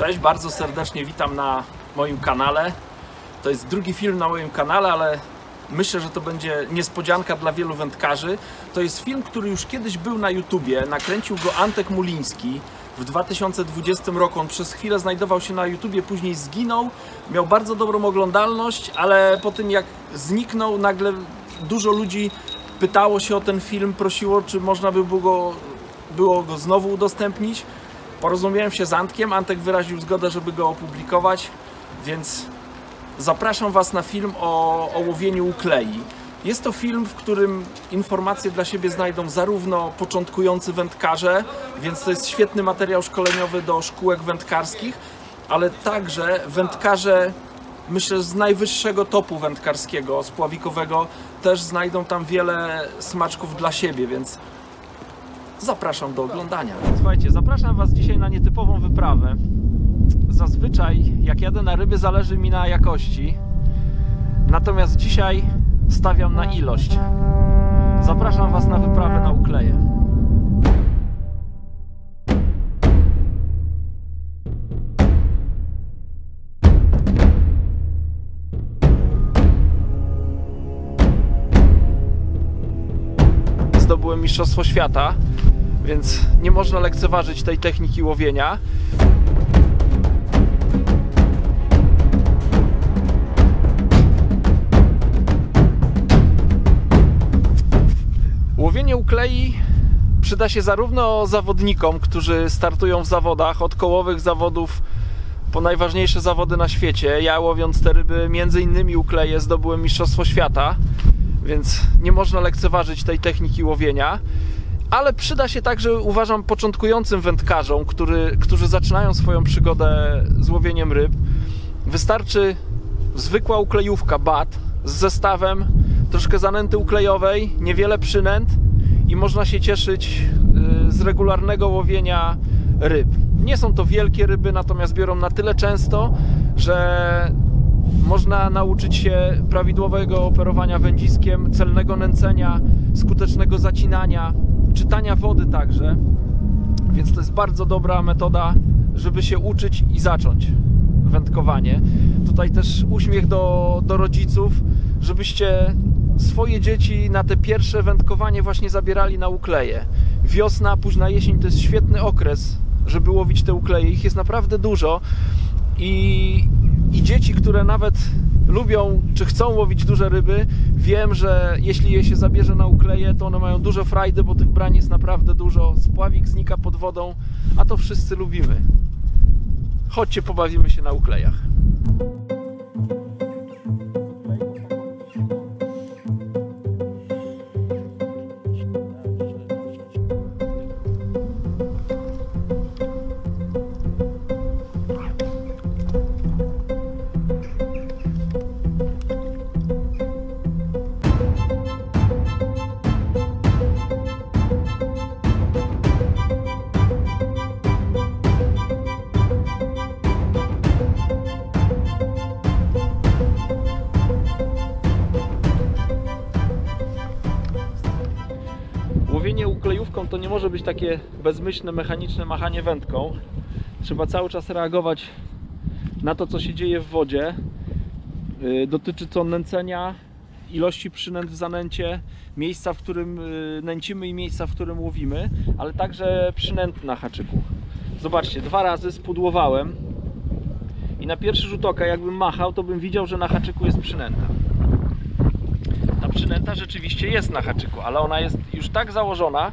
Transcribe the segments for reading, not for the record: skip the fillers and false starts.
Cześć, bardzo serdecznie witam na moim kanale. To jest drugi film na moim kanale, ale myślę, że to będzie niespodzianka dla wielu wędkarzy. To jest film, który już kiedyś był na YouTubie. Nakręcił go Antek Muliński w 2020 roku. On przez chwilę znajdował się na YouTubie, później zginął. Miał bardzo dobrą oglądalność, ale po tym jak zniknął, nagle dużo ludzi pytało się o ten film, prosiło, czy można by było go znowu udostępnić. Porozumiałem się z Antkiem, Antek wyraził zgodę, żeby go opublikować, więc zapraszam Was na film o łowieniu uklei. Jest to film, w którym informacje dla siebie znajdą zarówno początkujący wędkarze, więc to jest świetny materiał szkoleniowy do szkółek wędkarskich, ale także wędkarze, myślę, z najwyższego topu wędkarskiego, spławikowego, też znajdą tam wiele smaczków dla siebie, więc zapraszam do oglądania. Słuchajcie, zapraszam Was dzisiaj na nietypową wyprawę. Zazwyczaj jak jadę na ryby, zależy mi na jakości, natomiast dzisiaj stawiam na ilość. Zapraszam Was na wyprawę na ukleje. Zdobyłem Mistrzostwo Świata, więc nie można lekceważyć tej techniki łowienia. Łowienie uklei przyda się zarówno zawodnikom, którzy startują w zawodach, od kołowych zawodów po najważniejsze zawody na świecie. Ja, łowiąc te ryby, między innymi ukleje, zdobyłem Mistrzostwo Świata, więc nie można lekceważyć tej techniki łowienia. Ale przyda się także, uważam, początkującym wędkarzom, którzy zaczynają swoją przygodę z łowieniem ryb. Wystarczy zwykła uklejówka BAT z zestawem, troszkę zanęty uklejowej, niewiele przynęt i można się cieszyć z regularnego łowienia ryb. Nie są to wielkie ryby, natomiast biorą na tyle często, że można nauczyć się prawidłowego operowania wędziskiem, celnego nęcenia, skutecznego zacinania, czytania wody także, więc to jest bardzo dobra metoda, żeby się uczyć i zacząć wędkowanie. Tutaj też uśmiech do rodziców, żebyście swoje dzieci na te pierwsze wędkowanie właśnie zabierali na ukleje. Wiosna, późna jesień to jest świetny okres, żeby łowić te ukleje. Ich jest naprawdę dużo i dzieci, które nawet lubią czy chcą łowić duże ryby, wiem, że jeśli je się zabierze na ukleje, to one mają dużo frajdy, bo tych brań jest naprawdę dużo, spławik znika pod wodą, a to wszyscy lubimy. Chodźcie, pobawimy się na uklejach. Łowienie uklejówką to nie może być takie bezmyślne, mechaniczne machanie wędką. Trzeba cały czas reagować na to, co się dzieje w wodzie. Dotyczy to nęcenia, ilości przynęt w zanęcie, miejsca, w którym nęcimy i miejsca, w którym łowimy, ale także przynęt na haczyku. Zobaczcie, 2 razy spudłowałem i na pierwszy rzut oka, jakbym machał, to bym widział, że na haczyku jest przynęta. Ta przynęta rzeczywiście jest na haczyku, ale ona jest już tak założona,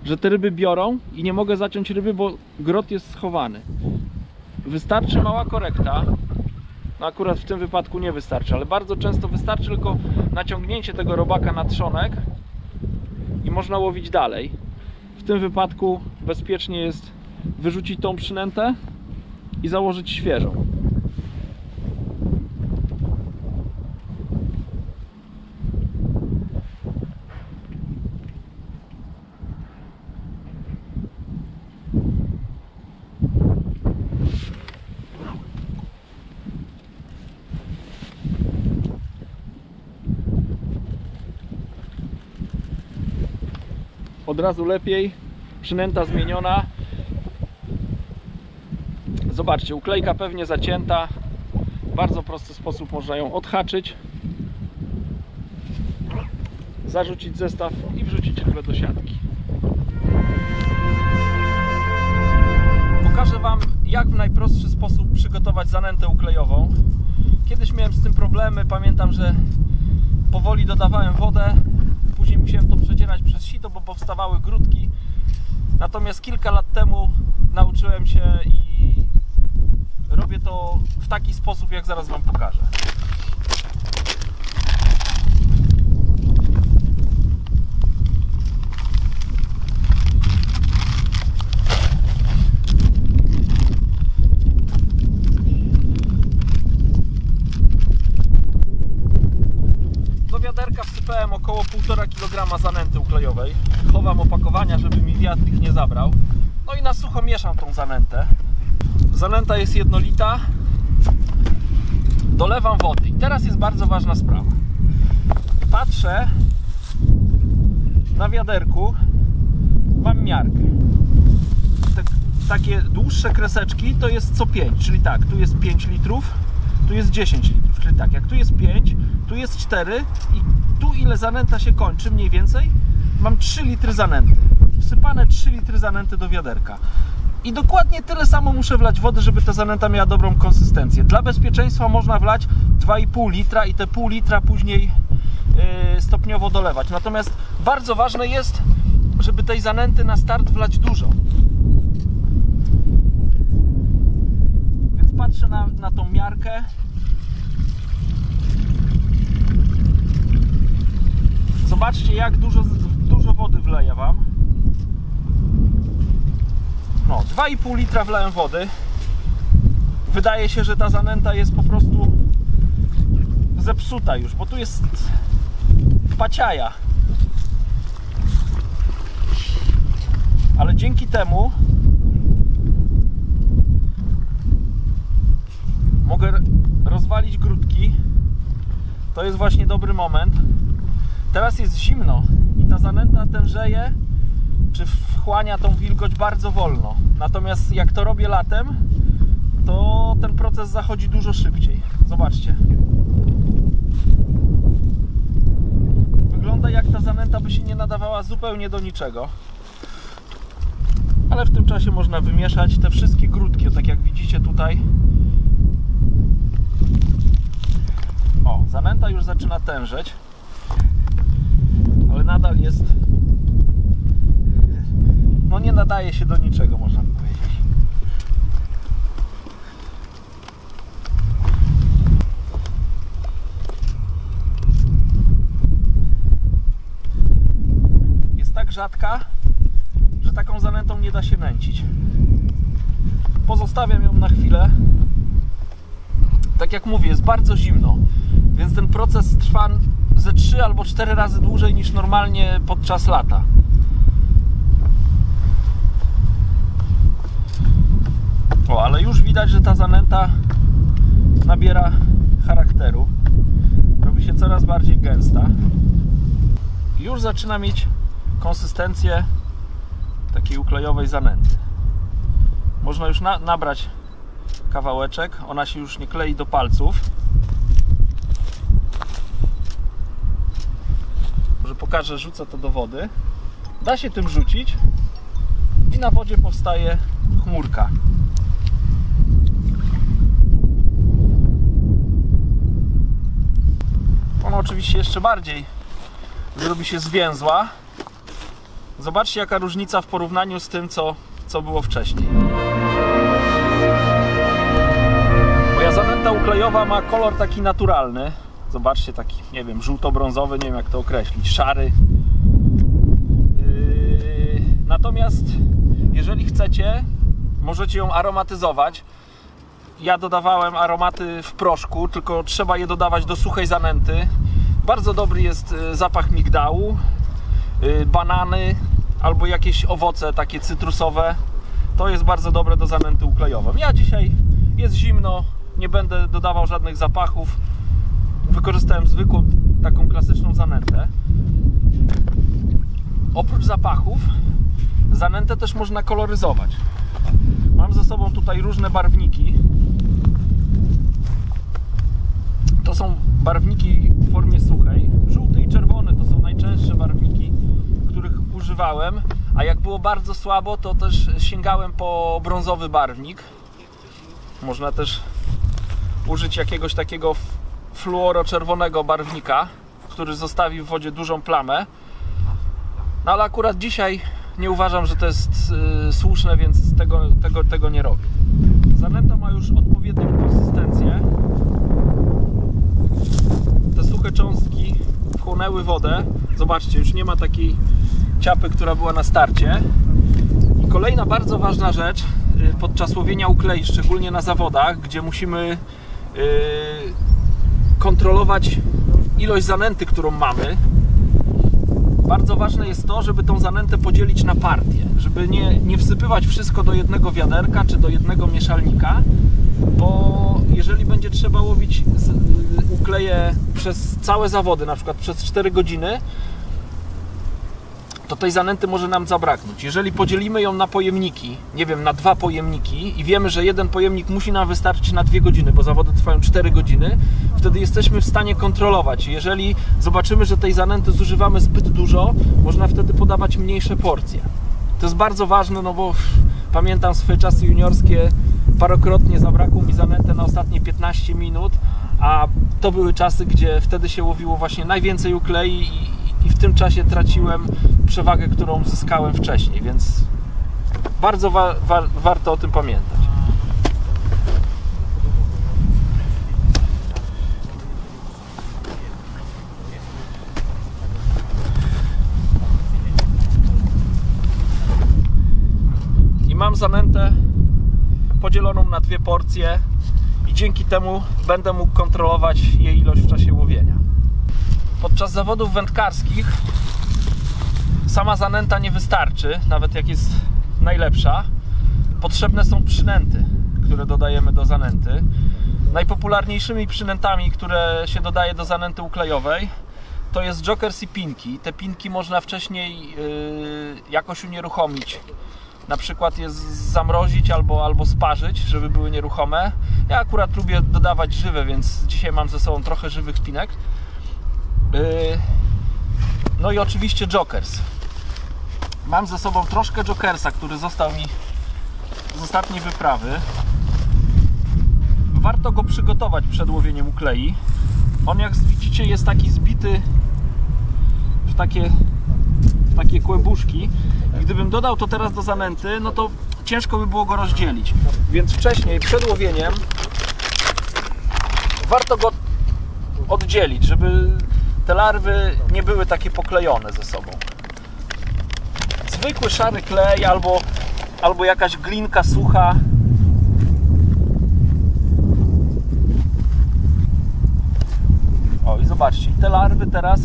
że te ryby biorą i nie mogę zaciąć ryby, bo grot jest schowany. Wystarczy mała korekta. No akurat w tym wypadku nie wystarczy, ale bardzo często wystarczy tylko naciągnięcie tego robaka na trzonek i można łowić dalej. W tym wypadku bezpiecznie jest wyrzucić tą przynętę i założyć świeżą. od razu lepiej, przynęta zmieniona. Zobaczcie, uklejka pewnie zacięta. W bardzo prosty sposób można ją odhaczyć, zarzucić zestaw i wrzucić chwilę do siatki. Pokażę Wam, jak w najprostszy sposób przygotować zanętę uklejową. Kiedyś miałem z tym problemy, pamiętam, że powoli dodawałem wodę, później musiałem to przecierać przez sito, bo powstawały grudki. Natomiast kilka lat temu nauczyłem się i robię to w taki sposób, jak zaraz Wam pokażę. Do wiaderka wsypałem około 1,5 kg zanęty uklejowej. Chowam opakowania, żeby mi wiatr ich nie zabrał. No i na sucho mieszam tą zanętę. Zanęta jest jednolita. Dolewam wody. I teraz jest bardzo ważna sprawa. Patrzę na wiaderku. Mam miarkę. Takie dłuższe kreseczki to jest co 5. Czyli tak, tu jest 5 litrów, tu jest 10 litrów. Czyli tak, jak tu jest 5, tu jest 4 i tu ile zanęta się kończy mniej więcej, mam 3 litry zanęty. Wsypane 3 litry zanęty do wiaderka. I dokładnie tyle samo muszę wlać wody, żeby ta zanęta miała dobrą konsystencję. Dla bezpieczeństwa można wlać 2,5 litra i te pół litra później stopniowo dolewać. Natomiast bardzo ważne jest, żeby tej zanęty na start wlać dużo. Więc patrzę na tą miarkę. Zobaczcie, jak dużo wody wleję Wam. No, 2,5 litra wlałem wody. Wydaje się, że ta zanęta jest po prostu zepsuta już, bo tu jest paciaja. Ale dzięki temu mogę rozwalić grudki. To jest właśnie dobry moment. Teraz jest zimno i ta zanęta tężeje, czy wchłania tą wilgoć bardzo wolno. Natomiast jak to robię latem, to ten proces zachodzi dużo szybciej. Zobaczcie. Wygląda, jak ta zanęta by się nie nadawała zupełnie do niczego. Ale w tym czasie można wymieszać te wszystkie grudki, tak jak widzicie tutaj. O, zanęta już zaczyna tężeć, ale nadal jest, no nie nadaje się do niczego, można powiedzieć. Jest tak rzadka, że taką zanętą nie da się nęcić. Pozostawiam ją na chwilę. Tak jak mówię, jest bardzo zimno, więc ten proces trwa ze 3 albo 4 razy dłużej niż normalnie podczas lata. O, ale już widać, że ta zanęta nabiera charakteru. Robi się coraz bardziej gęsta. I już zaczyna mieć konsystencję takiej uklejowej zanęty. Można już nabrać kawałeczek. Ona się już nie klei do palców. Może pokażę, rzucę to do wody. Da się tym rzucić i na wodzie powstaje chmurka. Ona oczywiście jeszcze bardziej zrobi się zwięzła. Zobaczcie, jaka różnica w porównaniu z tym, co było wcześniej. Moja zanęta uklejowa ma kolor taki naturalny. Zobaczcie, taki, nie wiem, żółto-brązowy, nie wiem jak to określić, szary. Natomiast jeżeli chcecie, możecie ją aromatyzować. Ja dodawałem aromaty w proszku, tylko trzeba je dodawać do suchej zanęty. Bardzo dobry jest zapach migdału, banany albo jakieś owoce takie cytrusowe. To jest bardzo dobre do zanęty uklejowej. Ja dzisiaj, jest zimno, nie będę dodawał żadnych zapachów. Wykorzystałem zwykłą, taką klasyczną zanętę. Oprócz zapachów, zanętę też można koloryzować. Mam Mam ze sobą tutaj różne barwniki. To są barwniki w formie suchej. Żółty i czerwony to są najczęstsze barwniki, których używałem. A jak było bardzo słabo, to też sięgałem po brązowy barwnik. Można też użyć jakiegoś takiego fluoro-czerwonego barwnika, który zostawi w wodzie dużą plamę. No ale akurat dzisiaj nie uważam, że to jest słuszne, więc tego nie robię. Zanęta ma już odpowiednią konsystencję. Te suche cząstki wchłonęły wodę. Zobaczcie, już nie ma takiej ciapy, która była na starcie. I kolejna bardzo ważna rzecz podczas łowienia uklei, szczególnie na zawodach, gdzie musimy kontrolować ilość zanęty, którą mamy. Bardzo ważne jest to, żeby tą zanętę podzielić na partie, żeby nie wsypywać wszystko do jednego wiaderka czy do jednego mieszalnika, bo jeżeli będzie trzeba łowić ukleje przez całe zawody, na przykład przez 4 godziny, to tej zanęty może nam zabraknąć. Jeżeli podzielimy ją na pojemniki, nie wiem, na 2 pojemniki i wiemy, że jeden pojemnik musi nam wystarczyć na 2 godziny, bo zawody trwają 4 godziny, wtedy jesteśmy w stanie kontrolować. Jeżeli zobaczymy, że tej zanęty zużywamy zbyt dużo, można wtedy podawać mniejsze porcje. To jest bardzo ważne, no bo pamiętam swoje czasy juniorskie, parokrotnie zabrakło mi zanęty na ostatnie 15 minut, a to były czasy, gdzie wtedy się łowiło właśnie najwięcej uklei i w tym czasie traciłem przewagę, którą zyskałem wcześniej, więc bardzo warto o tym pamiętać. I mam zanętę podzieloną na 2 porcje i dzięki temu będę mógł kontrolować jej ilość w czasie łowienia. Podczas zawodów wędkarskich sama zanęta nie wystarczy, nawet jak jest najlepsza. Potrzebne są przynęty, które dodajemy do zanęty. Najpopularniejszymi przynętami, które się dodaje do zanęty uklejowej, to jest jokers i pinki. Te pinki można wcześniej jakoś unieruchomić. Na przykład je zamrozić albo sparzyć, żeby były nieruchome. Ja akurat lubię dodawać żywe, więc dzisiaj mam ze sobą trochę żywych pinek. No i oczywiście jokers. Mam ze sobą troszkę jokersa, który został mi z ostatniej wyprawy. Warto go przygotować przed łowieniem uklei. On, jak widzicie, jest taki zbity w takie kłębuszki. I gdybym dodał to teraz do zanęty, no to ciężko by było go rozdzielić. Więc wcześniej, przed łowieniem, warto go oddzielić, żeby te larwy nie były takie poklejone ze sobą. Zwykły szary klej albo jakaś glinka sucha. O, i zobaczcie, te larwy teraz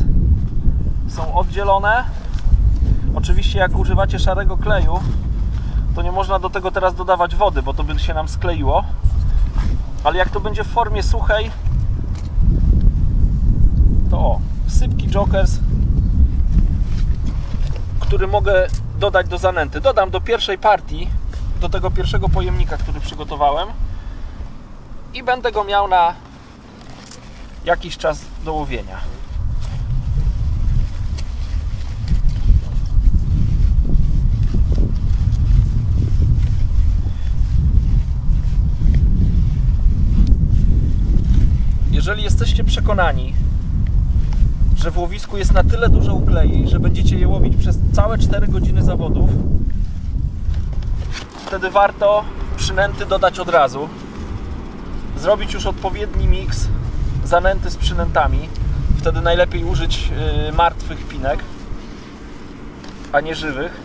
są oddzielone. Oczywiście jak używacie szarego kleju, to nie można do tego teraz dodawać wody, bo to by się nam skleiło. Ale jak to będzie w formie suchej, to o, sypki jokers, który mogę dodać do zanęty. Dodam do pierwszej partii, do tego pierwszego pojemnika, który przygotowałem, i będę go miał na jakiś czas do łowienia. Jeżeli jesteście przekonani, że w łowisku jest na tyle dużo uklei, że będziecie je łowić przez całe 4 godziny zawodów, wtedy warto przynęty dodać od razu. Zrobić już odpowiedni miks zanęty z przynętami. Wtedy najlepiej użyć martwych pinek, a nie żywych,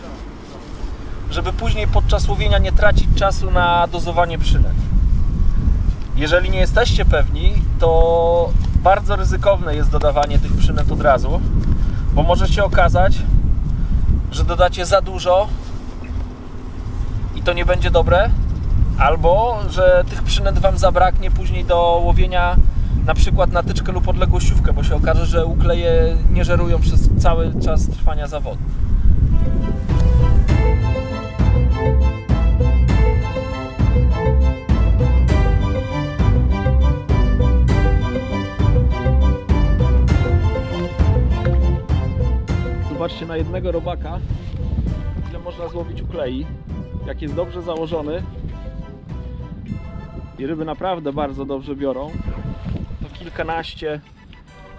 żeby później podczas łowienia nie tracić czasu na dozowanie przynęt. Jeżeli nie jesteście pewni, to bardzo ryzykowne jest dodawanie tych przynęt od razu, bo może się okazać, że dodacie za dużo i to nie będzie dobre, albo że tych przynęt Wam zabraknie później do łowienia na przykład na tyczkę lub odległościówkę, bo się okaże, że ukleje nie żerują przez cały czas trwania zawodu. Zobaczcie na jednego robaka, ile można złowić uklei. Jak jest dobrze założony i ryby naprawdę bardzo dobrze biorą, to kilkanaście,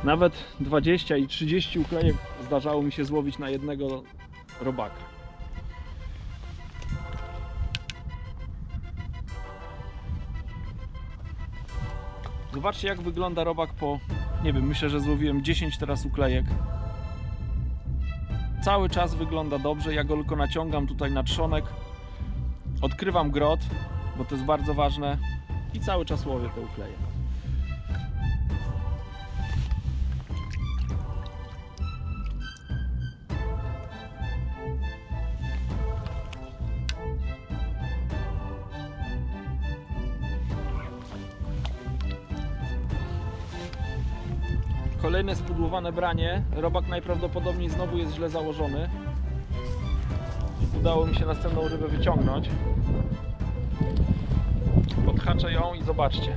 nawet 20 i 30 uklejek zdarzało mi się złowić na jednego robaka. Zobaczcie, jak wygląda robak po, nie wiem, myślę, że złowiłem 10 teraz uklejek. Cały czas wygląda dobrze, ja go tylko naciągam tutaj na trzonek, odkrywam grot, bo to jest bardzo ważne i cały czas łowię te ukleje. Kolejne spudłowane branie. Robak najprawdopodobniej znowu jest źle założony. Udało mi się następną rybę wyciągnąć. Odhaczę ją i zobaczcie.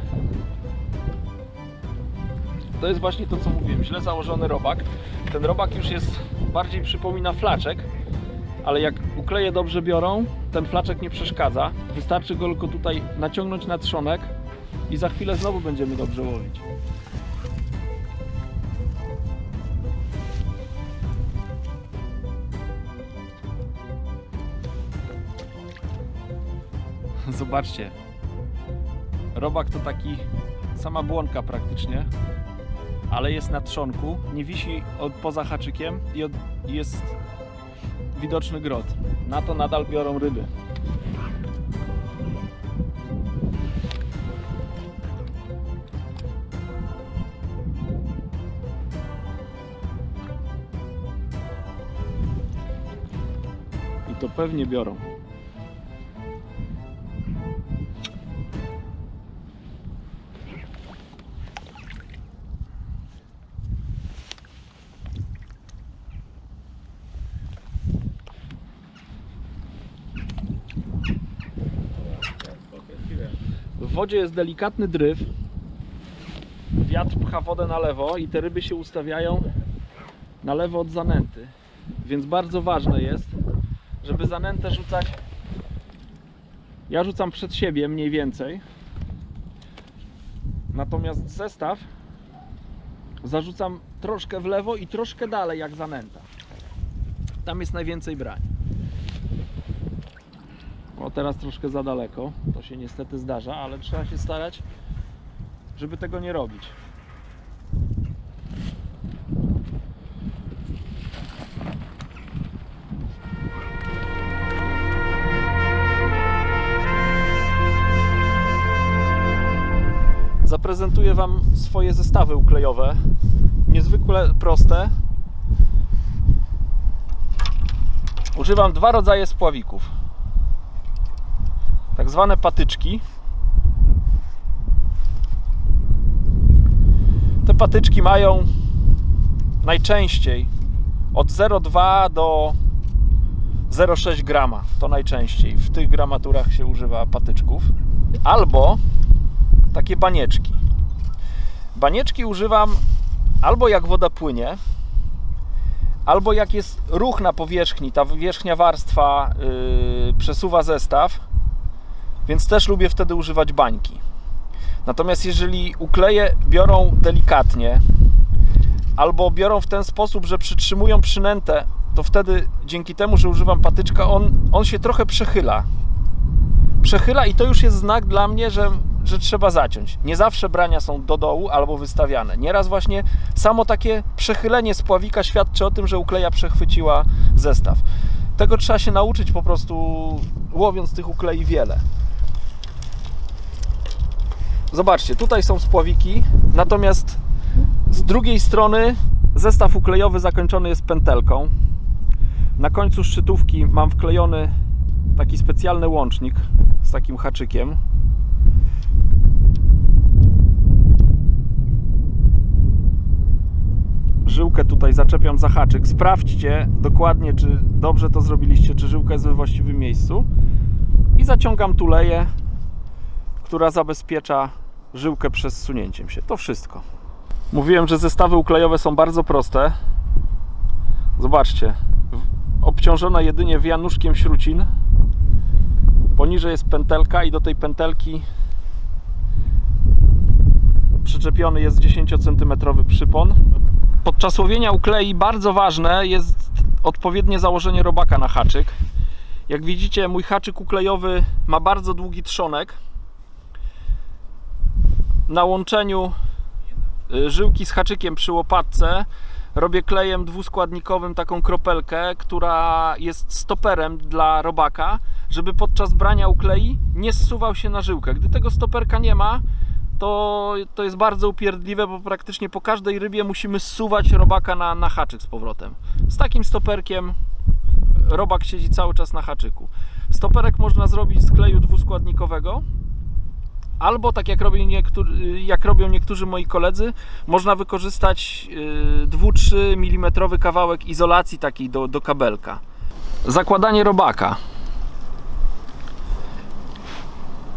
To jest właśnie to, co mówiłem. Źle założony robak. Ten robak już jest, bardziej przypomina flaczek, ale jak ukleje dobrze biorą, ten flaczek nie przeszkadza. Wystarczy go tylko tutaj naciągnąć na trzonek i za chwilę znowu będziemy dobrze łowić. Zobaczcie, robak to taki sama błonka praktycznie, ale jest na trzonku, nie wisi poza haczykiem i jest widoczny grot. Na to nadal biorą ryby. I to pewnie biorą. W wodzie jest delikatny dryf, wiatr pcha wodę na lewo i te ryby się ustawiają na lewo od zanęty, więc bardzo ważne jest, żeby zanętę rzucać, ja rzucam przed siebie mniej więcej, natomiast zestaw zarzucam troszkę w lewo i troszkę dalej jak zanęta, tam jest najwięcej brań. O, teraz troszkę za daleko, to się niestety zdarza, ale trzeba się starać, żeby tego nie robić. Zaprezentuję Wam swoje zestawy uklejowe, niezwykle proste. Używam dwa rodzaje spławików. Tak zwane patyczki. Te patyczki mają najczęściej od 0,2 do 0,6 grama. To najczęściej. W tych gramaturach się używa patyczków. Albo takie banieczki. Banieczki używam albo jak woda płynie, albo jak jest ruch na powierzchni, ta wierzchnia warstwa przesuwa zestaw, więc też lubię wtedy używać bańki. Natomiast jeżeli ukleje biorą delikatnie, albo biorą w ten sposób, że przytrzymują przynętę, to wtedy dzięki temu, że używam patyczka, on się trochę przechyla. Przechyla i to już jest znak dla mnie, że trzeba zaciąć. Nie zawsze brania są do dołu albo wystawiane. Nieraz właśnie samo takie przechylenie spławika świadczy o tym, że ukleja przechwyciła zestaw. Tego trzeba się nauczyć po prostu, łowiąc tych uklei wiele. Zobaczcie, tutaj są spławiki, natomiast z drugiej strony zestaw uklejowy zakończony jest pętelką. Na końcu szczytówki mam wklejony taki specjalny łącznik z takim haczykiem. Żyłkę tutaj zaczepiam za haczyk. Sprawdźcie dokładnie, czy dobrze to zrobiliście, czy żyłka jest we właściwym miejscu. I zaciągam tuleję, która zabezpiecza żyłkę przed zsunięciem się. To wszystko. Mówiłem, że zestawy uklejowe są bardzo proste. Zobaczcie, obciążona jedynie wianuszkiem śrucin. Poniżej jest pętelka i do tej pętelki przyczepiony jest 10-centymetrowy przypon. Podczas łowienia uklei bardzo ważne jest odpowiednie założenie robaka na haczyk. Jak widzicie, mój haczyk uklejowy ma bardzo długi trzonek. Na łączeniu żyłki z haczykiem przy łopatce robię klejem dwuskładnikowym taką kropelkę, która jest stoperem dla robaka, żeby podczas brania uklei nie zsuwał się na żyłkę. Gdy tego stoperka nie ma, to jest bardzo upierdliwe, bo praktycznie po każdej rybie musimy zsuwać robaka na haczyk z powrotem. Z takim stoperkiem robak siedzi cały czas na haczyku. Stoperek można zrobić z kleju dwuskładnikowego, albo tak jak robią niektórzy moi koledzy, można wykorzystać 2-3 mm kawałek izolacji takiej do kabelka. Zakładanie robaka.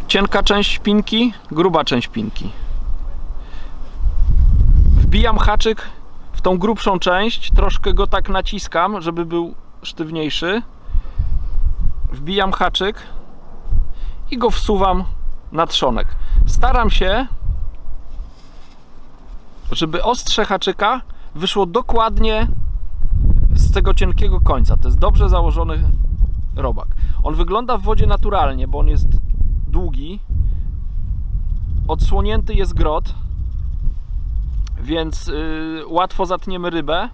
Cienka część szpinki, gruba część szpinki. Wbijam haczyk w tą grubszą część, troszkę go tak naciskam, żeby był sztywniejszy. Wbijam haczyk i go wsuwam na trzonek. Staram się, żeby ostrze haczyka wyszło dokładnie z tego cienkiego końca. To jest dobrze założony robak. On wygląda w wodzie naturalnie, bo on jest długi, odsłonięty jest grot, więc łatwo zatniemy rybę.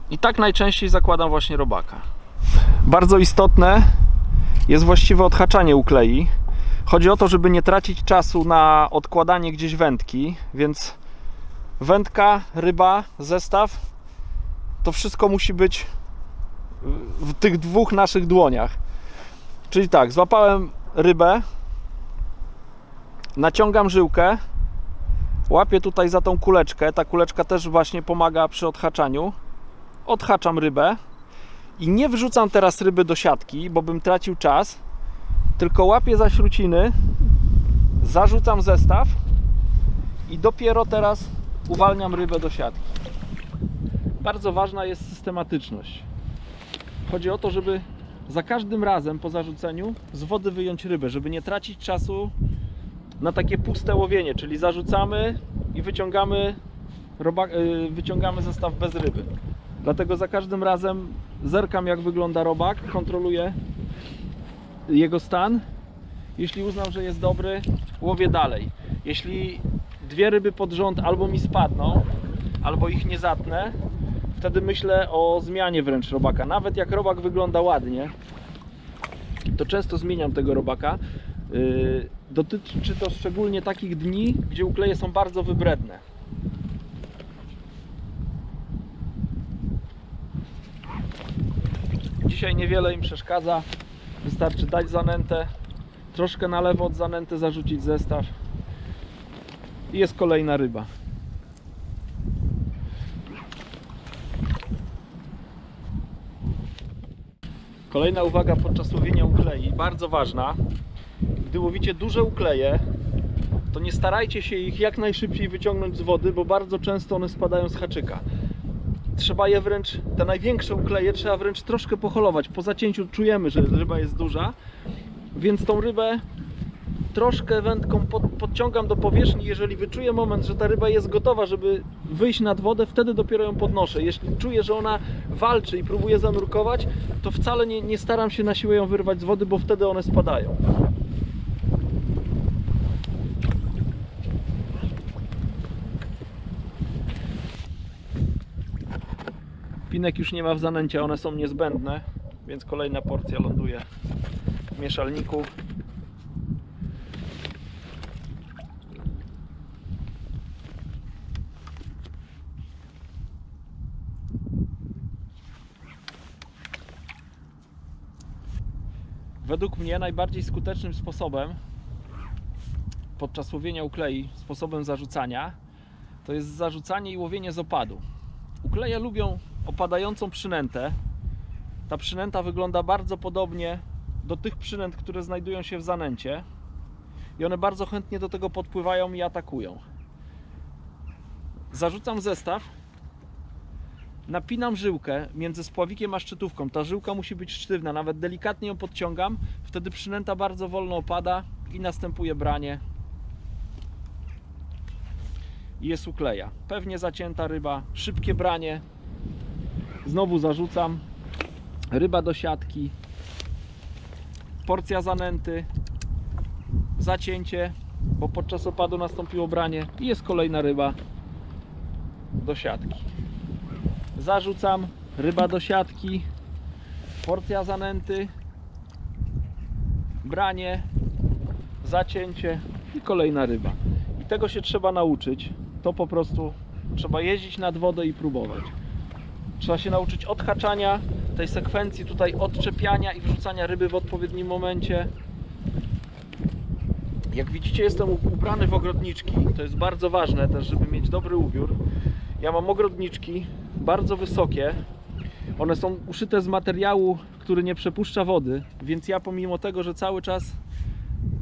I tak najczęściej zakładam właśnie robaka. Bardzo istotne jest właściwe odhaczanie uklei. Chodzi o to, żeby nie tracić czasu na odkładanie gdzieś wędki, więc wędka, ryba, zestaw, to wszystko musi być w tych dwóch naszych dłoniach. Czyli tak, złapałem rybę, naciągam żyłkę, łapię tutaj za tą kuleczkę, ta kuleczka też właśnie pomaga przy odhaczaniu. Odhaczam rybę i nie wrzucam teraz ryby do siatki, bo bym tracił czas, tylko łapię za śruciny, zarzucam zestaw i dopiero teraz uwalniam rybę do siatki. Bardzo ważna jest systematyczność. Chodzi o to, żeby za każdym razem po zarzuceniu z wody wyjąć rybę, żeby nie tracić czasu na takie puste łowienie, czyli zarzucamy i wyciągamy zestaw bez ryby. Dlatego za każdym razem zerkam, jak wygląda robak, kontroluję jego stan. Jeśli uznam, że jest dobry, łowię dalej. Jeśli dwie ryby pod rząd albo mi spadną, albo ich nie zatnę, wtedy myślę o zmianie wręcz robaka. Nawet jak robak wygląda ładnie, to często zmieniam tego robaka. Dotyczy to szczególnie takich dni, gdzie ukleje są bardzo wybredne. Dzisiaj niewiele im przeszkadza. Wystarczy dać zanętę, troszkę na lewo od zanęty zarzucić zestaw i jest kolejna ryba. Kolejna uwaga podczas łowienia uklei, bardzo ważna. Gdy łowicie duże ukleje, to nie starajcie się ich jak najszybciej wyciągnąć z wody, bo bardzo często one spadają z haczyka. Trzeba je wręcz, te największe ukleje trzeba wręcz troszkę poholować. Po zacięciu czujemy, że ryba jest duża, więc tą rybę troszkę wędką podciągam do powierzchni. Jeżeli wyczuję moment, że ta ryba jest gotowa, żeby wyjść nad wodę, wtedy dopiero ją podnoszę. Jeśli czuję, że ona walczy i próbuje zanurkować, to wcale nie staram się na siłę ją wyrwać z wody, bo wtedy one spadają. Pinek już nie ma w zanęcie, one są niezbędne, więc kolejna porcja ląduje w mieszalniku. Według mnie najbardziej skutecznym sposobem podczas łowienia uklei, sposobem zarzucania, to jest zarzucanie i łowienie z opadu. Ukleje lubią opadającą przynętę. Ta przynęta wygląda bardzo podobnie do tych przynęt, które znajdują się w zanęcie i one bardzo chętnie do tego podpływają i atakują. Zarzucam zestaw, napinam żyłkę między spławikiem a szczytówką. Ta żyłka musi być sztywna, nawet delikatnie ją podciągam, wtedy przynęta bardzo wolno opada i następuje branie i jest ukleja. Pewnie zacięta ryba, szybkie branie, znowu zarzucam, ryba do siatki, porcja zanęty, zacięcie, bo podczas opadu nastąpiło branie i jest kolejna ryba do siatki. Zarzucam, ryba do siatki, porcja zanęty, branie, zacięcie i kolejna ryba. I tego się trzeba nauczyć. To po prostu trzeba jeździć nad wodę i próbować. Trzeba się nauczyć odhaczania, tej sekwencji tutaj odczepiania i wrzucania ryby w odpowiednim momencie. Jak widzicie, jestem ubrany w ogrodniczki. To jest bardzo ważne też, żeby mieć dobry ubiór. Ja mam ogrodniczki bardzo wysokie. One są uszyte z materiału, który nie przepuszcza wody, więc ja pomimo tego, że cały czas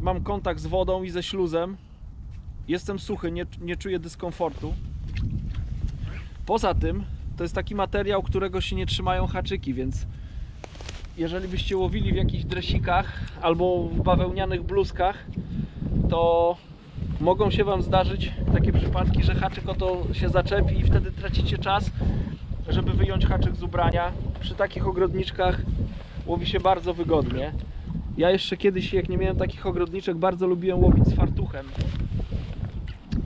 mam kontakt z wodą i ze śluzem, jestem suchy, nie czuję dyskomfortu. Poza tym to jest taki materiał, którego się nie trzymają haczyki, więc jeżeli byście łowili w jakichś dresikach albo w bawełnianych bluzkach, to mogą się Wam zdarzyć takie przypadki, że haczyk o to się zaczepi i wtedy tracicie czas, żeby wyjąć haczyk z ubrania. Przy takich ogrodniczkach łowi się bardzo wygodnie. Ja jeszcze kiedyś, jak nie miałem takich ogrodniczek, bardzo lubiłem łowić z fartuchem.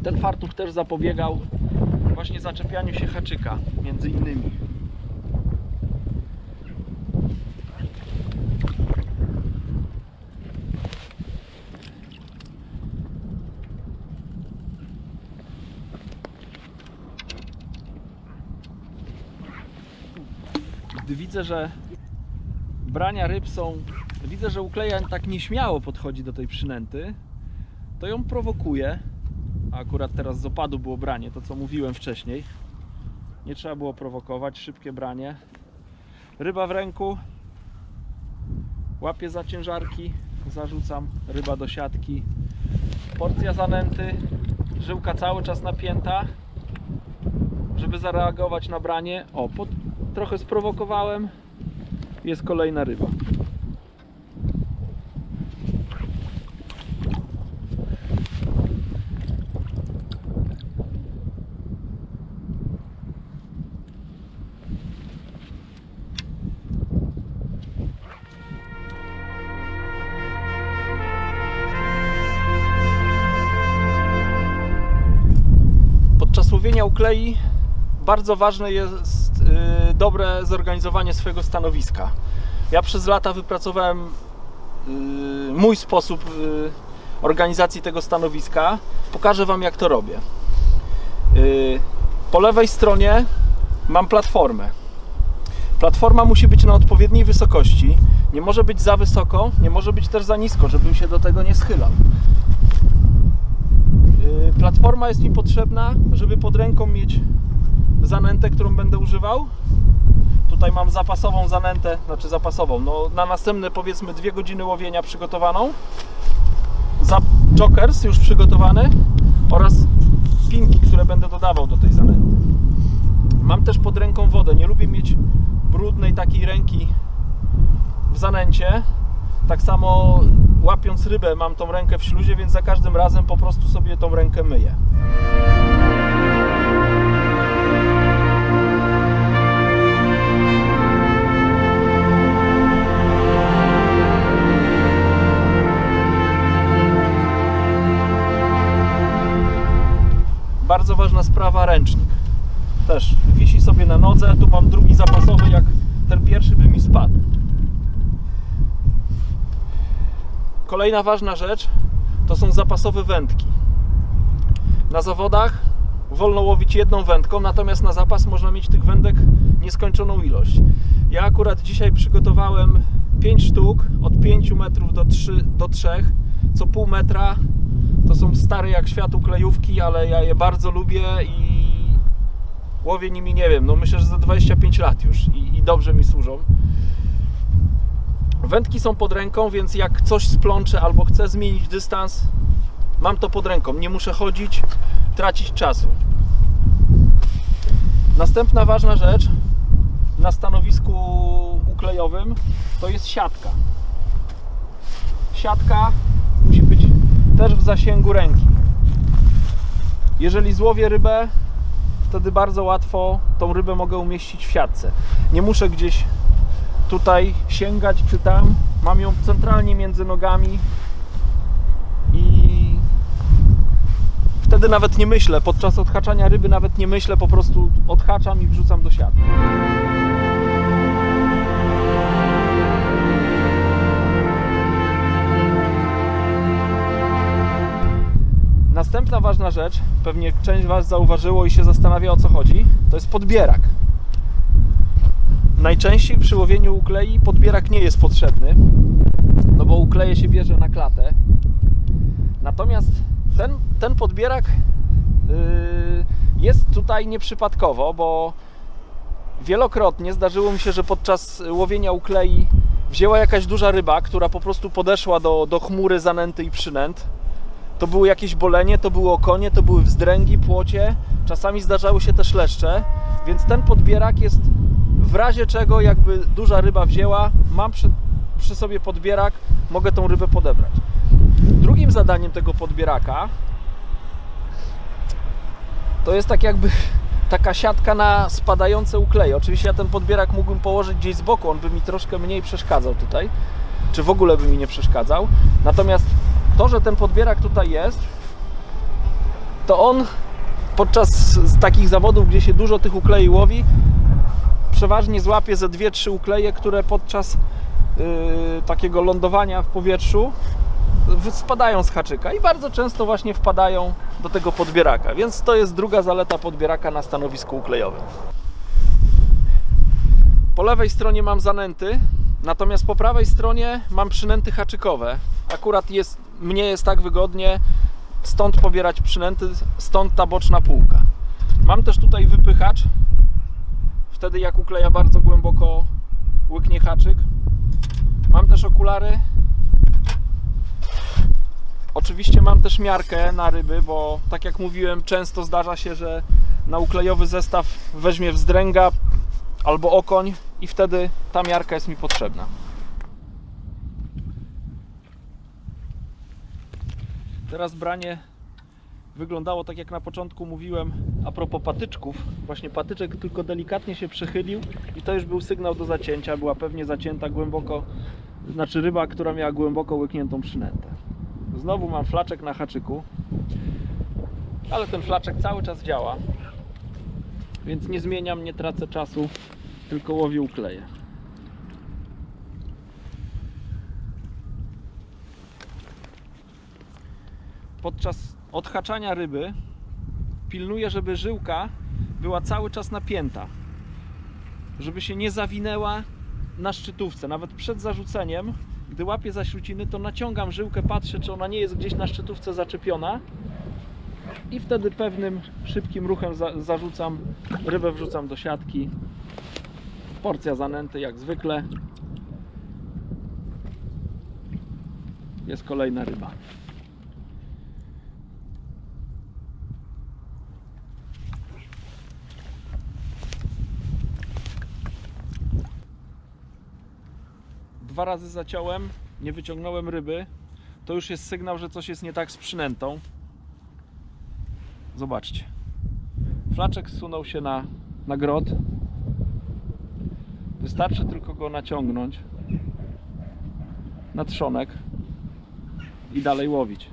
Ten fartuch też zapobiegał właśnie zaczepianiu się haczyka, między innymi. Gdy widzę, że brania ryb są, widzę, że ukleja tak nieśmiało podchodzi do tej przynęty, to ją prowokuję. A akurat teraz z opadu było branie, to co mówiłem wcześniej. Nie trzeba było prowokować, szybkie branie. Ryba w ręku, łapię za ciężarki, zarzucam, ryba do siatki. Porcja zanęty, żyłka cały czas napięta, żeby zareagować na branie. O, trochę sprowokowałem, jest kolejna ryba. Podczas łowienia uklei bardzo ważne jest dobre zorganizowanie swojego stanowiska. Ja przez lata wypracowałem mój sposób organizacji tego stanowiska. Pokażę Wam, jak to robię. Po lewej stronie mam platformę. Platforma musi być na odpowiedniej wysokości. Nie może być za wysoko, nie może być też za nisko, żebym się do tego nie schylał. Platforma jest mi potrzebna, żeby pod ręką mieć zanętę, którą będę używał. Tutaj mam zapasową zanętę, znaczy zapasową, no na następne powiedzmy 2 godziny łowienia przygotowaną. Jokers już przygotowany oraz pinki, które będę dodawał do tej zanęty. Mam też pod ręką wodę, nie lubię mieć brudnej takiej ręki w zanęcie. Tak samo łapiąc rybę mam tą rękę w śluzie, więc za każdym razem po prostu sobie tą rękę myję. Bardzo ważna sprawa, ręcznik. Też wisi sobie na nodze, tu mam drugi zapasowy, jak ten pierwszy by mi spadł. Kolejna ważna rzecz to są zapasowe wędki. Na zawodach wolno łowić jedną wędką, natomiast na zapas można mieć tych wędek nieskończoną ilość. Ja akurat dzisiaj przygotowałem 5 sztuk od 5 metrów do 3, co pół metra. To są stare jak świat uklejówki, ale ja je bardzo lubię i łowię nimi, nie wiem, no myślę, że za 25 lat już i dobrze mi służą. Wędki są pod ręką, więc jak coś splączę albo chcę zmienić dystans, mam to pod ręką. Nie muszę chodzić, tracić czasu. Następna ważna rzecz na stanowisku uklejowym to jest siatka. Siatka musi być też w zasięgu ręki. Jeżeli złowię rybę, wtedy bardzo łatwo tą rybę mogę umieścić w siatce. Nie muszę gdzieś tutaj sięgać czy tam. Mam ją centralnie między nogami i wtedy nawet nie myślę. Podczas odhaczania ryby nawet nie myślę, po prostu odhaczam i wrzucam do siatki. Następna ważna rzecz, pewnie część z Was zauważyło i się zastanawia, o co chodzi, to jest podbierak. Najczęściej przy łowieniu uklei podbierak nie jest potrzebny, no bo ukleje się bierze na klatę. Natomiast ten podbierak jest tutaj nieprzypadkowo, bo wielokrotnie zdarzyło mi się, że podczas łowienia uklei wzięła jakaś duża ryba, która po prostu podeszła do chmury zanęty i przynęt. To było jakieś bolenie, to było okonie, to były wzdręgi, płocie, czasami zdarzały się też leszcze, więc ten podbierak jest w razie czego, jakby duża ryba wzięła, mam przy sobie podbierak, mogę tą rybę podebrać. Drugim zadaniem tego podbieraka to jest tak jakby taka siatka na spadające ukleje. Oczywiście ja ten podbierak mógłbym położyć gdzieś z boku, on by mi troszkę mniej przeszkadzał tutaj, czy w ogóle by mi nie przeszkadzał. Natomiast to, że ten podbierak tutaj jest, to on podczas takich zawodów, gdzie się dużo tych uklei łowi, przeważnie złapie ze 2-3 ukleje, które podczas takiego lądowania w powietrzu spadają z haczyka i bardzo często właśnie wpadają do tego podbieraka, więc to jest druga zaleta podbieraka na stanowisku uklejowym. Po lewej stronie mam zanęty, natomiast po prawej stronie mam przynęty haczykowe. Akurat mnie jest tak wygodnie, stąd pobierać przynęty, stąd ta boczna półka. Mam też tutaj wypychacz, wtedy jak ukleja bardzo głęboko łyknie haczyk. Mam też okulary. Oczywiście mam też miarkę na ryby, bo tak jak mówiłem, często zdarza się, że na uklejowy zestaw weźmie wzdręga albo okoń i wtedy ta miarka jest mi potrzebna. Teraz branie wyglądało tak, jak na początku mówiłem a propos patyczków. Właśnie patyczek tylko delikatnie się przechylił i to już był sygnał do zacięcia. Była pewnie zacięta głęboko, znaczy ryba, która miała głęboko łykniętą przynętę. Znowu mam flaczek na haczyku, ale ten flaczek cały czas działa, więc nie zmieniam, nie tracę czasu, tylko łowię ukleje. Podczas odhaczania ryby pilnuję, żeby żyłka była cały czas napięta, żeby się nie zawinęła na szczytówce. Nawet przed zarzuceniem, gdy łapię za śruciny, to naciągam żyłkę, patrzę, czy ona nie jest gdzieś na szczytówce zaczepiona i wtedy pewnym, szybkim ruchem zarzucam rybę, wrzucam do siatki. Porcja zanęty jak zwykle. Jest kolejna ryba. Dwa razy zaciąłem, nie wyciągnąłem ryby, to już jest sygnał, że coś jest nie tak z przynętą. Zobaczcie. Flaczek zsunął się na grot. Wystarczy tylko go naciągnąć na trzonek i dalej łowić.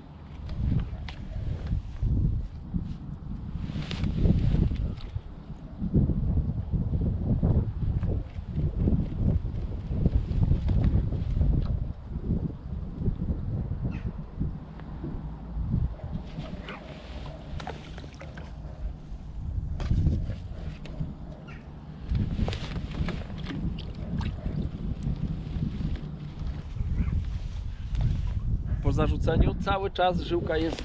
Po zarzuceniu cały czas żyłka jest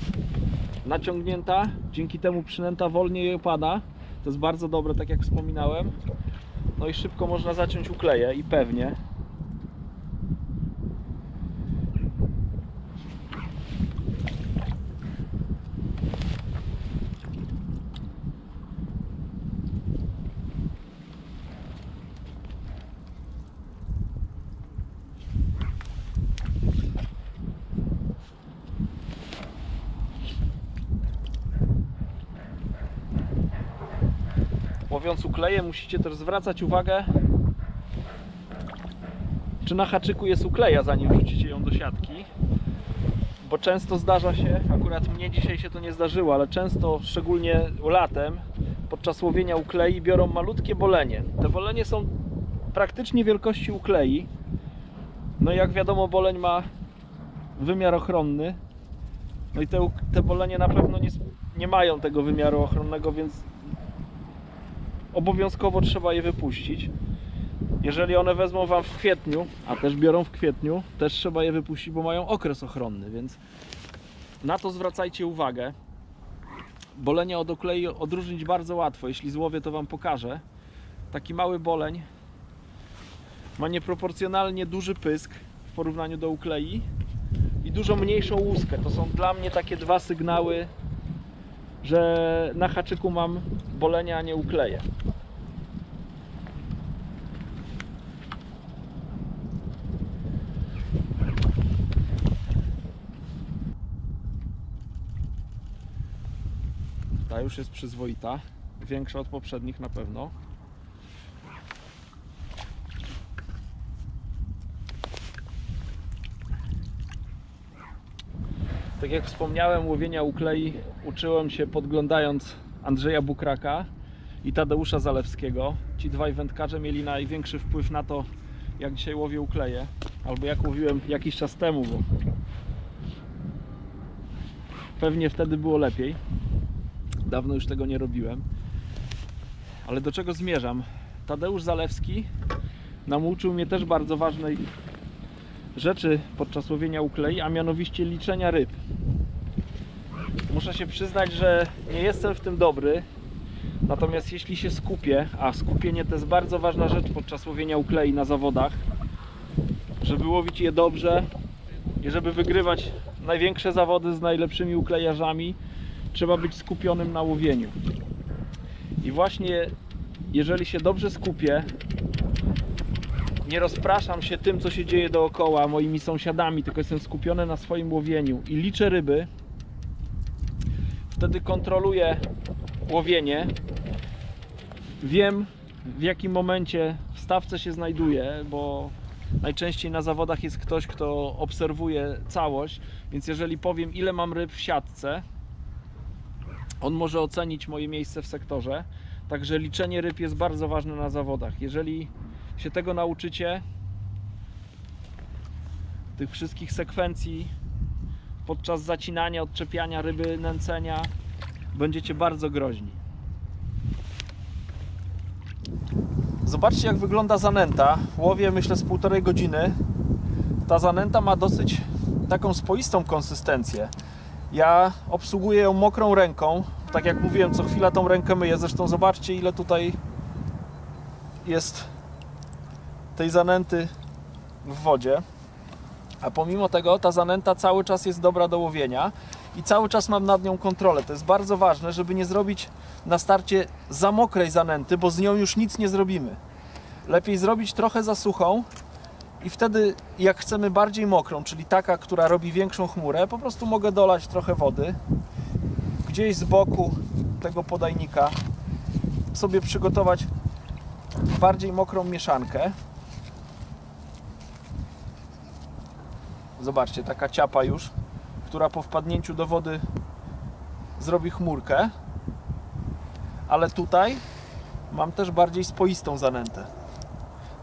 naciągnięta, dzięki temu przynęta wolniej opada. To jest bardzo dobre, tak jak wspominałem. No i szybko można zaciąć ukleję i pewnie. Łowiąc ukleje, musicie też zwracać uwagę, czy na haczyku jest ukleja, zanim wrzucicie ją do siatki. Bo często zdarza się, akurat mnie dzisiaj się to nie zdarzyło, ale często, szczególnie latem, podczas łowienia uklei biorą malutkie bolenie. Te bolenie są praktycznie wielkości uklei. No i jak wiadomo, boleń ma wymiar ochronny. No i te bolenie na pewno nie mają tego wymiaru ochronnego, więc obowiązkowo trzeba je wypuścić. Jeżeli one wezmą Wam w kwietniu, a też biorą w kwietniu, też trzeba je wypuścić, bo mają okres ochronny, więc na to zwracajcie uwagę. Bolenia od uklei odróżnić bardzo łatwo. Jeśli złowię, to Wam pokażę. Taki mały boleń ma nieproporcjonalnie duży pysk w porównaniu do uklei i dużo mniejszą łuskę. To są dla mnie takie dwa sygnały, że na haczyku mam bolenia, a nie ukleje. Ta już jest przyzwoita, większa od poprzednich na pewno. Tak jak wspomniałem, łowienia uklei uczyłem się podglądając Andrzeja Bukraka i Tadeusza Zalewskiego. Ci dwaj wędkarze mieli największy wpływ na to, jak dzisiaj łowię ukleje, albo jak łowiłem jakiś czas temu, bo pewnie wtedy było lepiej. Dawno już tego nie robiłem. Ale do czego zmierzam? Tadeusz Zalewski nauczył mnie też bardzo ważnej rzeczy podczas łowienia uklei, a mianowicie liczenia ryb. Muszę się przyznać, że nie jestem w tym dobry. Natomiast jeśli się skupię, a skupienie to jest bardzo ważna rzecz podczas łowienia uklei na zawodach, żeby łowić je dobrze i żeby wygrywać największe zawody z najlepszymi uklejarzami, trzeba być skupionym na łowieniu. I właśnie jeżeli się dobrze skupię, nie rozpraszam się tym, co się dzieje dookoła, moimi sąsiadami, tylko jestem skupiony na swoim łowieniu i liczę ryby, wtedy kontroluję łowienie, wiem, w jakim momencie w stawce się znajduję, bo najczęściej na zawodach jest ktoś, kto obserwuje całość, więc jeżeli powiem, ile mam ryb w siatce, on może ocenić moje miejsce w sektorze. Także liczenie ryb jest bardzo ważne na zawodach. Jeżeli się tego nauczycie, tych wszystkich sekwencji podczas zacinania, odczepiania ryby, nęcenia, będziecie bardzo groźni. Zobaczcie, jak wygląda zanęta. Łowię, myślę, z 1,5 godziny. Ta zanęta ma dosyć taką spoistą konsystencję. Ja obsługuję ją mokrą ręką. Tak jak mówiłem, co chwila tą rękę myję. Zresztą zobaczcie, ile tutaj jest tej zanęty w wodzie. A pomimo tego ta zanęta cały czas jest dobra do łowienia i cały czas mam nad nią kontrolę. To jest bardzo ważne, żeby nie zrobić na starcie za mokrej zanęty, bo z nią już nic nie zrobimy. Lepiej zrobić trochę za suchą i wtedy, jak chcemy bardziej mokrą, czyli taka, która robi większą chmurę, po prostu mogę dolać trochę wody. Gdzieś z boku tego podajnika sobie przygotować bardziej mokrą mieszankę. Zobaczcie, taka ciapa już, która po wpadnięciu do wody zrobi chmurkę. Ale tutaj mam też bardziej spoistą zanętę.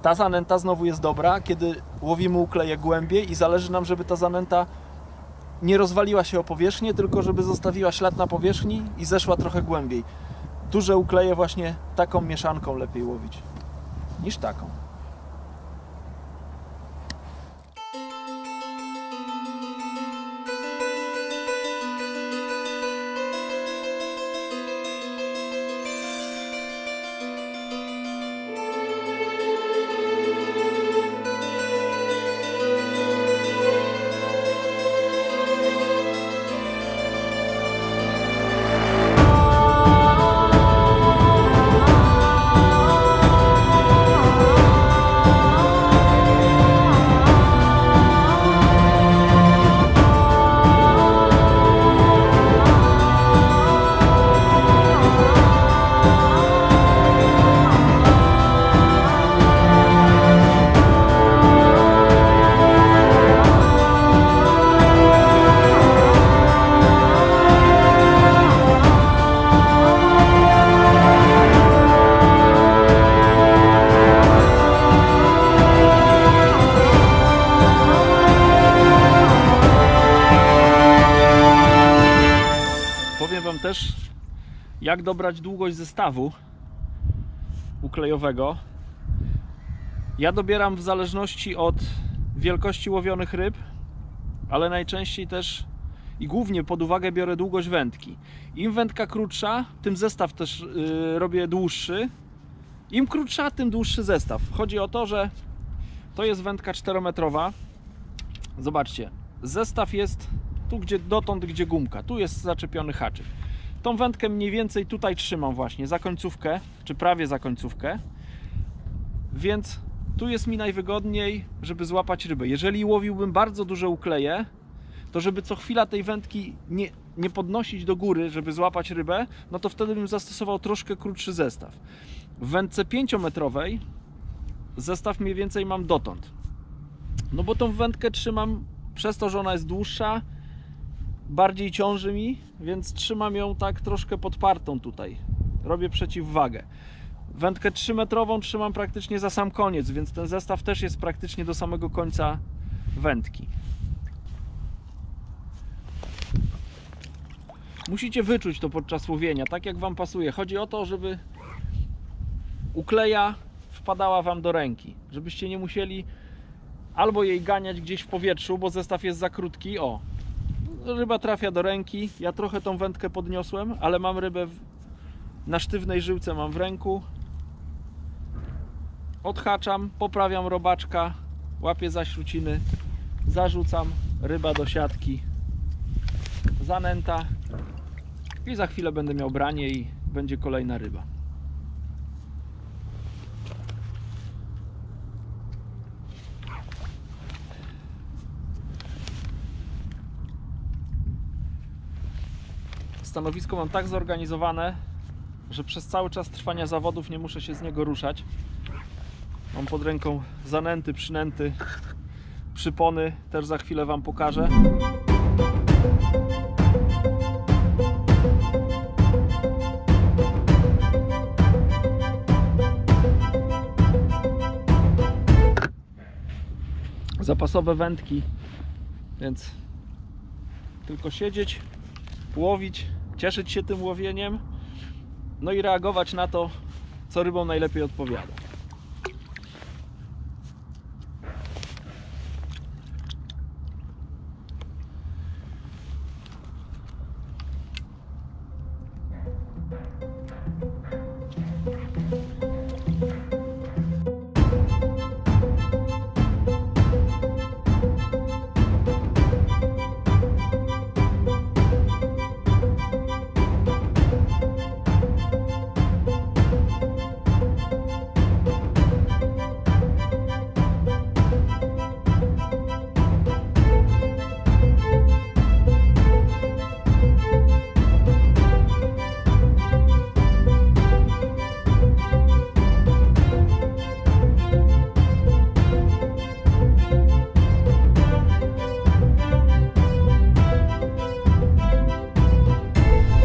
Ta zanęta znowu jest dobra, kiedy łowimy ukleje głębiej i zależy nam, żeby ta zanęta nie rozwaliła się o powierzchnię, tylko żeby zostawiła ślad na powierzchni i zeszła trochę głębiej. Duże ukleje właśnie taką mieszanką lepiej łowić niż taką. też, jak dobrać długość zestawu uklejowego. Ja dobieram w zależności od wielkości łowionych ryb, ale najczęściej też i głównie pod uwagę biorę długość wędki. Im wędka krótsza, tym zestaw też robię dłuższy. Im krótsza, tym dłuższy zestaw. Chodzi o to, że to jest wędka 4-metrowa. Zobaczcie, zestaw jest tu, gdzie gumka. Tu jest zaczepiony haczyk. Tą wędkę mniej więcej tutaj trzymam właśnie za końcówkę, czy prawie za końcówkę. Więc tu jest mi najwygodniej, żeby złapać rybę. Jeżeli łowiłbym bardzo duże ukleje, to żeby co chwila tej wędki nie podnosić do góry, żeby złapać rybę, no to wtedy bym zastosował troszkę krótszy zestaw. W wędce 5-metrowej zestaw mniej więcej mam dotąd. No bo tą wędkę trzymam, przez to, że ona jest dłuższa, bardziej ciąży mi, więc trzymam ją tak troszkę podpartą tutaj. Robię przeciwwagę. Wędkę 3-metrową trzymam praktycznie za sam koniec, więc ten zestaw też jest praktycznie do samego końca wędki. Musicie wyczuć to podczas łowienia, tak jak Wam pasuje. Chodzi o to, żeby ukleja wpadała Wam do ręki, żebyście nie musieli albo jej ganiać gdzieś w powietrzu, bo zestaw jest za krótki. O, ryba trafia do ręki, ja trochę tą wędkę podniosłem, ale mam rybę na sztywnej żyłce, mam w ręku. Odhaczam, poprawiam robaczka, łapię za śruciny, zarzucam, ryba do siatki, zanęta i za chwilę będę miał branie i będzie kolejna ryba. Stanowisko mam tak zorganizowane, że przez cały czas trwania zawodów nie muszę się z niego ruszać. Mam pod ręką zanęty, przynęty, przypony, też za chwilę Wam pokażę. Zapasowe wędki, więc tylko siedzieć, łowić, cieszyć się tym łowieniem, no i reagować na to, co rybom najlepiej odpowiada.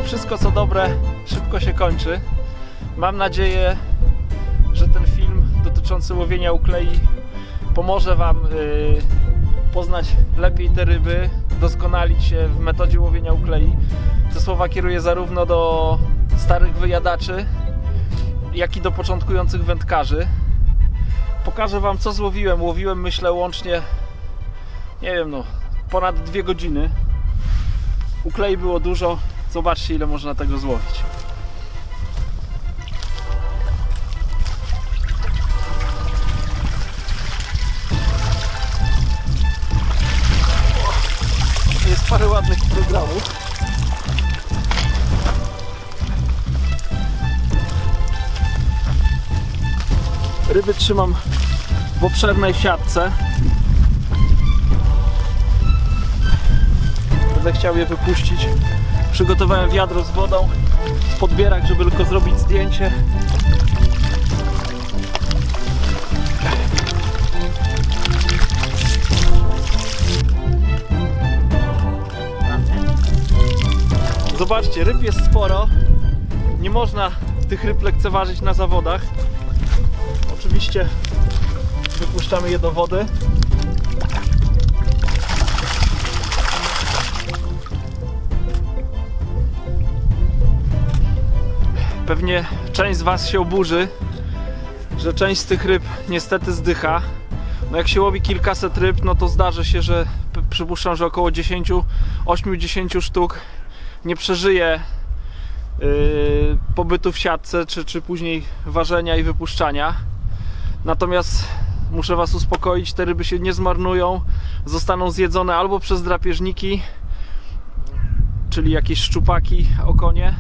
Wszystko co dobre szybko się kończy. Mam nadzieję, że ten film dotyczący łowienia uklei pomoże Wam poznać lepiej te ryby, doskonalić się w metodzie łowienia uklei. Te słowa kieruję zarówno do starych wyjadaczy, jak i do początkujących wędkarzy. Pokażę Wam, co złowiłem. Łowiłem, myślę, łącznie, nie wiem, no, ponad 2 godziny. Uklei było dużo. Zobaczcie, ile można tego złowić. Jest parę ładnych programów. Ryby trzymam w obszernej siatce. Będę chciał je wypuścić. Przygotowałem wiadro z wodą, podbierak, żeby tylko zrobić zdjęcie. Zobaczcie, ryb jest sporo. Nie można tych ryb lekceważyć na zawodach. Oczywiście wypuszczamy je do wody. Pewnie część z Was się oburzy, że część z tych ryb niestety zdycha. No jak się łowi kilkaset ryb, no to zdarzy się, że przypuszczam, że około 8-10 sztuk nie przeżyje pobytu w siatce, czy później ważenia i wypuszczania. Natomiast muszę Was uspokoić, te ryby się nie zmarnują, zostaną zjedzone albo przez drapieżniki, czyli jakieś szczupaki, okonie,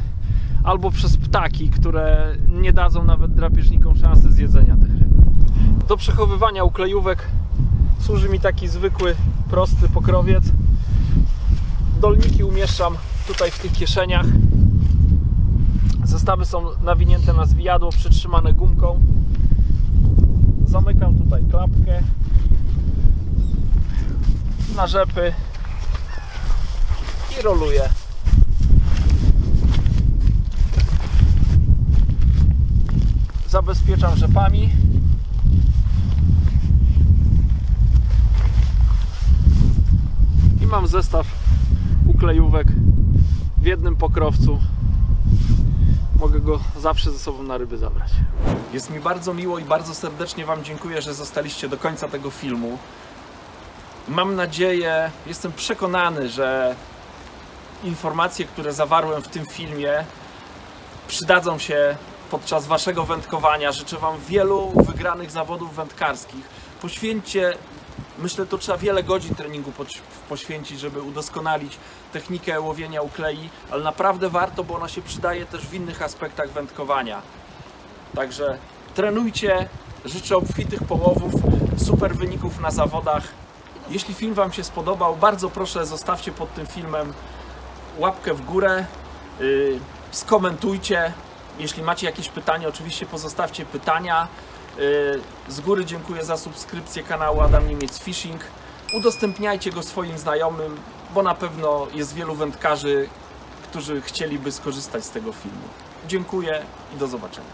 albo przez ptaki, które nie dadzą nawet drapieżnikom szansy zjedzenia tych ryb. Do przechowywania uklejówek służy mi taki zwykły, prosty pokrowiec. Dolniki umieszczam tutaj w tych kieszeniach. Zestawy są nawinięte na zwijadło, przytrzymane gumką. Zamykam tutaj klapkę na rzepy i roluję. Zabezpieczam rzepami. I mam zestaw uklejówek w jednym pokrowcu. Mogę go zawsze ze sobą na ryby zabrać. Jest mi bardzo miło i bardzo serdecznie Wam dziękuję, że zostaliście do końca tego filmu. Mam nadzieję, jestem przekonany, że informacje, które zawarłem w tym filmie, przydadzą się podczas Waszego wędkowania. Życzę Wam wielu wygranych zawodów wędkarskich. Poświęćcie, myślę, to trzeba wiele godzin treningu poświęcić, żeby udoskonalić technikę łowienia uklei, ale naprawdę warto, bo ona się przydaje też w innych aspektach wędkowania. Także trenujcie, życzę obfitych połowów, super wyników na zawodach. Jeśli film Wam się spodobał, bardzo proszę, zostawcie pod tym filmem łapkę w górę, skomentujcie. Jeśli macie jakieś pytania, oczywiście pozostawcie pytania. Z góry dziękuję za subskrypcję kanału Adam Niemiec Fishing. Udostępniajcie go swoim znajomym, bo na pewno jest wielu wędkarzy, którzy chcieliby skorzystać z tego filmu. Dziękuję i do zobaczenia.